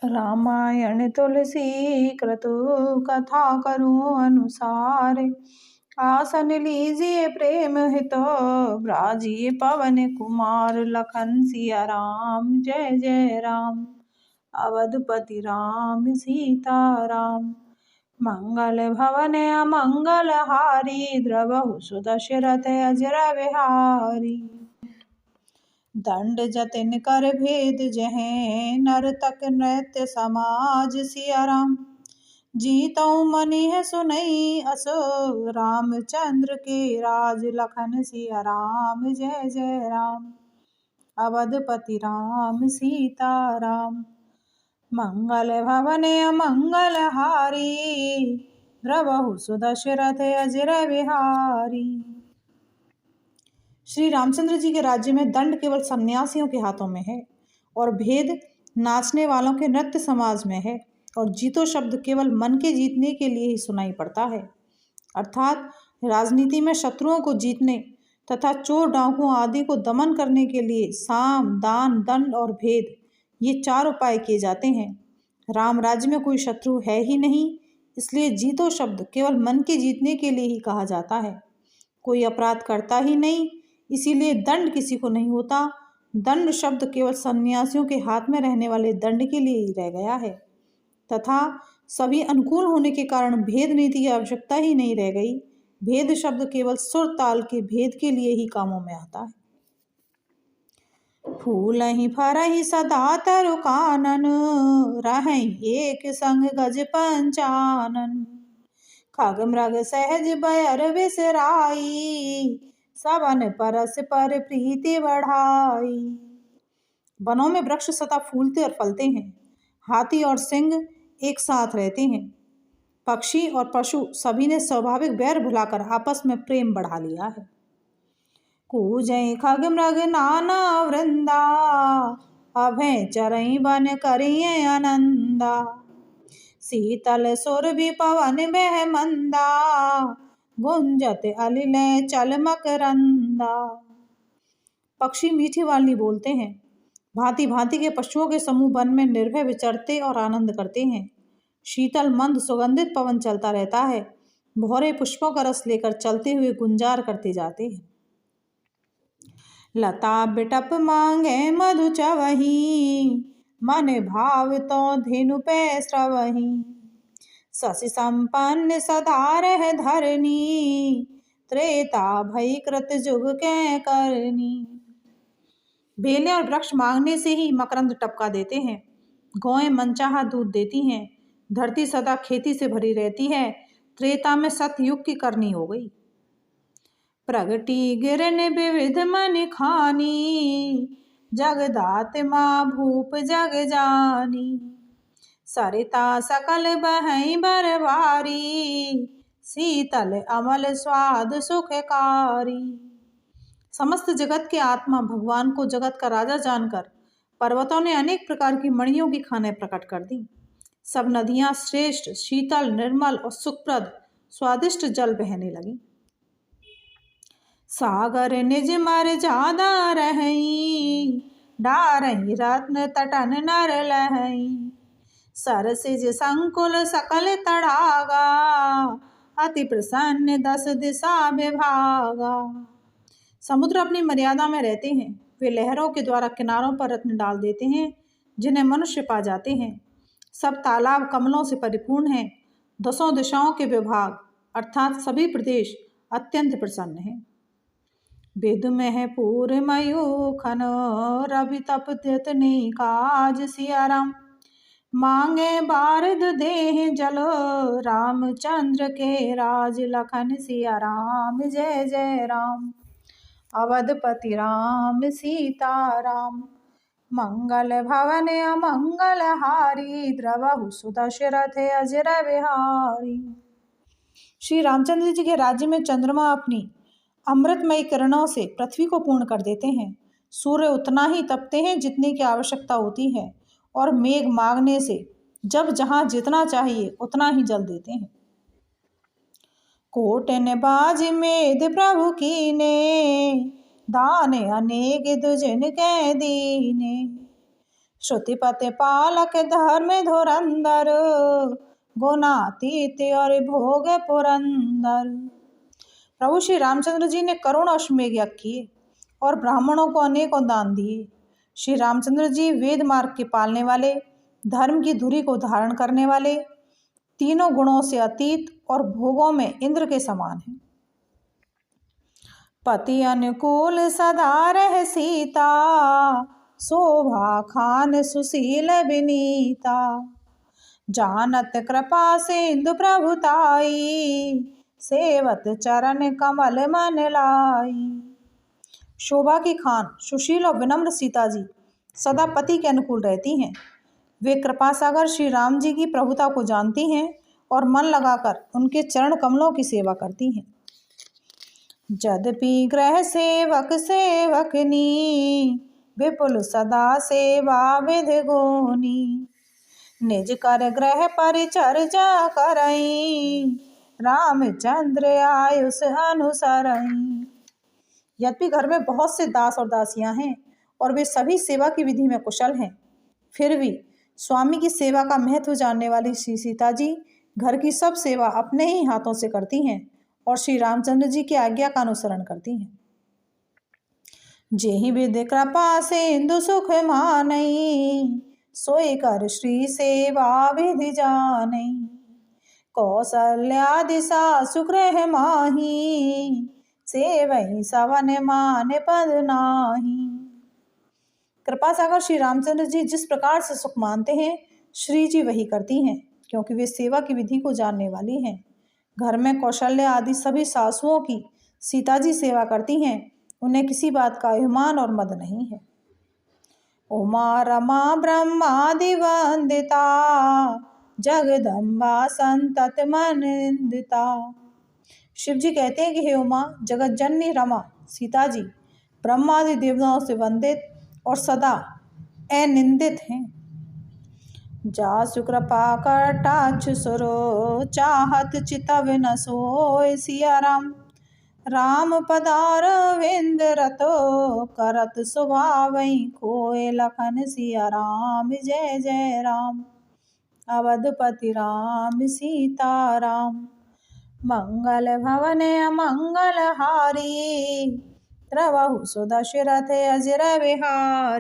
रामायण तुलसी क्रतु कथा करूं अनुसार। आसन लीजिए प्रेम हित ब्राजिए पवन कुमार। लखन सिया राम जय जय राम, अवधपति राम सीता राम। मंगल भवन अमंगल हारी, द्रवहु सुदशरथ अजर बिहारी। दंड जतिन कर भेद जहें, नर्तक नृत्य समाज। सिया राम जीतऊ मनि है सुनई असो, रामचंद्र के राज। लखन सिया राम जय जय राम, अवधपति राम सीता राम। मंगल भवन अमंगल हारी, द्रवहु सुदशरथ अजर बिहारी। श्री रामचंद्र जी के राज्य में दंड केवल सन्यासियों के हाथों में है, और भेद नाचने वालों के नृत्य समाज में है, और जीतो शब्द केवल मन के जीतने के लिए ही सुनाई पड़ता है। अर्थात राजनीति में शत्रुओं को जीतने तथा चोर डाकुओं आदि को दमन करने के लिए साम, दान, दंड और भेद, ये 4 उपाय किए जाते हैं। राम राज्य में कोई शत्रु है ही नहीं, इसलिए जीतो शब्द केवल मन के जीतने के लिए ही कहा जाता है। कोई अपराध करता ही नहीं, इसीलिए दंड किसी को नहीं होता। दंड शब्द केवल सन्यासियों के हाथ में रहने वाले दंड के लिए ही रह गया है, तथा सभी अनुकूल होने के कारण भेद नीति की आवश्यकता ही नहीं रह गई। भेद शब्द केवल सुर ताल के भेद के लिए ही कामों में आता है। फूलहि फरहि सदा तरु कानन, रहहि एक संग गज पंचानन। खग मृग सहज बयर बिसराई, सबन परस पर प्रीति बढ़ाई। वनों में वृक्ष सदा फूलते और फलते हैं, हाथी और सिंह एक साथ रहते हैं, पक्षी और पशु सभी ने स्वाभाविक बैर भुलाकर आपस में प्रेम बढ़ा लिया है। कूजय खग मृग नाना वृंदा, अभय चरई बन करिए आनंदा। शीतल सुर भी पवन बह मंदा, गुंजत अलिलय चल मकरंदा। पक्षी मीठी वाणी बोलते हैं, भांति भांति के पशुओं के समूह वन में निर्भय विचरते और आनंद करते हैं। शीतल मंद सुगंधित पवन चलता रहता है, भौरे पुष्पों का रस लेकर चलते हुए गुंजार करते जाते हैं। लता बिटप मांगे मधु चवही, मन भाव तो धेनु पे स्रवही। शशि संपन्न सदा रह धरनी, त्रेता भई कृत जुग के करनी। बेलें और वृक्ष मांगने से ही मकरंद टपका देते हैं, गौएं मनचाहा दूध देती हैं, धरती सदा खेती से भरी रहती है। त्रेता में सतयुग की करनी हो गई। प्रगटी गिरन विविध मन खानी, जगदात माँ भूप जग जानी। सरिता सकल बहई बरबारी, शीतल अमल स्वाद सुखकारी। समस्त जगत के आत्मा भगवान को जगत का राजा जानकर पर्वतों ने अनेक प्रकार की मणियों की खानें प्रकट कर दी। सब नदियां श्रेष्ठ, शीतल, निर्मल और सुखप्रद स्वादिष्ट जल बहने लगी। सागर निज मर जादा रहई, डारही रत्न तटन नर लहई। सरसिज संकुल सकल तड़ागा, अति प्रसन्न 10 दिशा विभागा। समुद्र अपनी मर्यादा में रहते हैं, वे लहरों के द्वारा किनारों पर रत्न डाल देते हैं, जिन्हें मनुष्य पा जाते हैं। सब तालाब कमलों से परिपूर्ण हैं, 10 दिशाओं के विभाग अर्थात सभी प्रदेश अत्यंत प्रसन्न हैं। वेद में है पूर मयूखन, रवि तप त्यतनी काज। सिया राम मांगे बारिद देह जलो, रामचंद्र के राज। लखन सिया राम जय जय राम, अवधपति राम सीता राम। मंगल भवन अमंगल हारी, द्रवहु सुदशरथ अजर बिहारी। श्री रामचंद्र जी के राज्य में चंद्रमा अपनी अमृतमयी किरणों से पृथ्वी को पूर्ण कर देते हैं। सूर्य उतना ही तपते हैं जितने की आवश्यकता होती है, और मेघ मांगने से जब जहां जितना चाहिए उतना ही जल देते हैं। कोटन बाज मेद प्रभु कीने, दान अनेक दुजन कै दीने। श्रुतिपति पालक धर्म धुरंधर, गुणातीत और भोग पुरंदर। प्रभु श्री रामचंद्र जी ने करोड़ों अश्वमेध यज्ञ किए और ब्राह्मणों को अनेकों दान दिए। श्री रामचंद्र जी वेद मार्ग के पालने वाले, धर्म की धुरी को धारण करने वाले, तीनों गुणों से अतीत और भोगों में इंद्र के समान हैं। पति अनुकूल सदा रह सीता, शोभा खान सुशील विनीता। जानत कृपा सिंधु प्रभुताई, सेवत चरण कमल मन लाई। शोभा की खान सुशील और विनम्र सीता जी सदा पति के अनुकूल रहती हैं। वे कृपा सागर श्री राम जी की प्रभुता को जानती हैं और मन लगाकर उनके चरण कमलों की सेवा करती हैं। यद्यपि ग्रह सेवक सेवकनी, विपुल सदा सेवा विधि गुनी। निज कर ग्रह परिचर्या करई, रामचंद्र आयुष अनुसरई। यद्यपि घर में बहुत से दास और दासियां हैं और वे सभी सेवा की विधि में कुशल हैं, फिर भी स्वामी की सेवा का महत्व जानने वाली श्री सीता जी घर की सब सेवा अपने ही हाथों से करती हैं और श्री रामचंद्र जी की आज्ञा का अनुसरण करती हैं। जेहि विधि कृपा सिंधु सुख मानई, सोई कर श्री सेवा विधि जानई। कौशल्यादि सासु गृह माही, सेवई सवन मान पद नाही। कृपा सागर श्री रामचंद्र जी जिस प्रकार से सुख मानते हैं, श्री जी वही करती हैं, क्योंकि वे सेवा की विधि को जानने वाली हैं। घर में कौशल्या आदि सभी सासुओं की सीता जी सेवा करती हैं, उन्हें किसी बात का अभिमान और मद नहीं है। उमा रमा ब्रह्मादि वंदिता, जगदम्बा संतत मनिंदिता। शिव जी कहते हैं कि हे उमा, जगत जननी रमा सीता जी ब्रह्मादि देवताओं से वंदित और सदा अनिंदित हैं। जासु कृपा कटाक्ष सुरो, चाहत चितव न सोय सिया राम। राम पदारविंद रतो, करत सुभावई खोए लखन सिया राम। जय जय राम, अवधपति राम सीता राम। मंगल भवन अमंगल हारी, प्रभु सुदशरथ अजर विहारी।